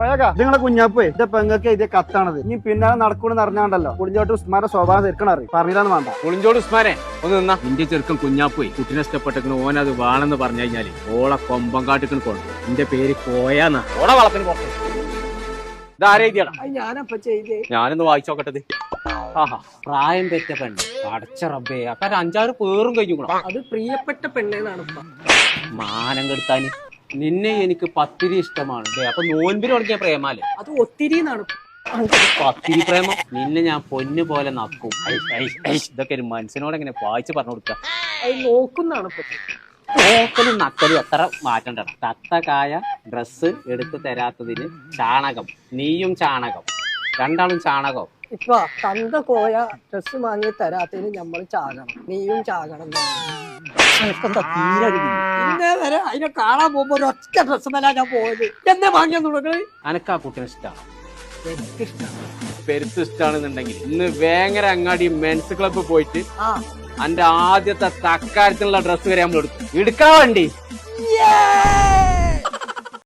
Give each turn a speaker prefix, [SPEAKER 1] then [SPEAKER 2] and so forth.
[SPEAKER 1] നിങ്ങളെ കുഞ്ഞാപ്പേ എന്റെ പെങ്ങൾക്ക് ഇതേ കത്താണത്. ഇനി പിന്നാലെ നടക്കൂന്ന് അറിഞ്ഞാണ്ടല്ലോ പുളിഞ്ചോട്ട് ഉസ്മാന്റെ സ്വഭാവം തീർക്കണറി പറഞ്ഞില്ലാന്ന് വേണ്ട.
[SPEAKER 2] പുളിഞ്ചോട് ഉസ്മാനെ ഒന്ന് നിന്നാ. നിന്റെ ചെറുക്കൻ കുഞ്ഞാപ്പോയി കുട്ടിനെ ഇഷ്ടപ്പെട്ടെന്ന് ഓനത് വേണമെന്ന് പറഞ്ഞു കഴിഞ്ഞാല് ഓളെ കൊമ്പം കാട്ടിക്കണ് കൊണ്ടു. എന്റെ പേര് കോയാന്നാ. ഓളെ വളപ്പിന് പോട്ടെ. ഇതാരെഴുതിയടാ? ഞാനൊന്ന് വായിച്ചോക്കട്ടത്. ആഹാ, പ്രായം പെറ്റ പെണ്ണ്. അടച്ച റബ്ബേ, അപ്പൊ 5-6 പേരും കഴിഞ്ഞു.
[SPEAKER 3] അത് പ്രിയപ്പെട്ട പെണ്ണേന്നാണ്.
[SPEAKER 2] മാനം കെടുത്താന് നിന്നെ എനിക്ക് പത്തിരി ഇഷ്ടമാണ്. അപ്പൊ നോൻപിന് തുടങ്ങിയ പ്രേമാല്
[SPEAKER 3] അത് ഒത്തിരി
[SPEAKER 2] പത്തിരി പ്രേമം. നിന്നെ ഞാൻ പൊന്നു പോലെ നക്കും. ഇതൊക്കെ ഒരു മനസ്സിനോട് എങ്ങനെ വായിച്ച് പറഞ്ഞു കൊടുക്ക.
[SPEAKER 3] നോക്കുന്നാണ്
[SPEAKER 2] നോക്കലും നക്കലും എത്ര മാറ്റണ്ട. തത്തക്കായ ഡ്രസ്സ് എടുത്ത് തരാത്തതിന് ചാണകം. നീയും ചാണകം, രണ്ടാളും ചാണകം.
[SPEAKER 3] ഇപ്പൊ തന്ത കോയ ഡ്രസ് വാങ്ങി തരാത്തതിന് നമ്മൾ ചാകണം, നീയും ചാകണം. ഇന്നേ വരെ അതിനെ കാണാൻ പോകുമ്പോ ഒരു ഒറ്റ ഡ്രസ് മേലാ ഞാൻ പോയത്. എന്നെ വാങ്ങിയാ തുടങ്ങി.
[SPEAKER 2] അനക്കാ കുട്ടിനെ ഇഷ്ടമാണ്, പെരുത്ത് ഇഷ്ടമാണെന്നുണ്ടെങ്കിൽ ഇന്ന് വേങ്ങര അങ്ങാടി മെൻസ് ക്ലബ്ബ് പോയിട്ട് എന്റെ ആദ്യത്തെ തക്കാരത്തിനുള്ള ഡ്രസ്സ് വരെ നമ്മൾ എടുക്കും. എടുക്കാൻ വേണ്ടി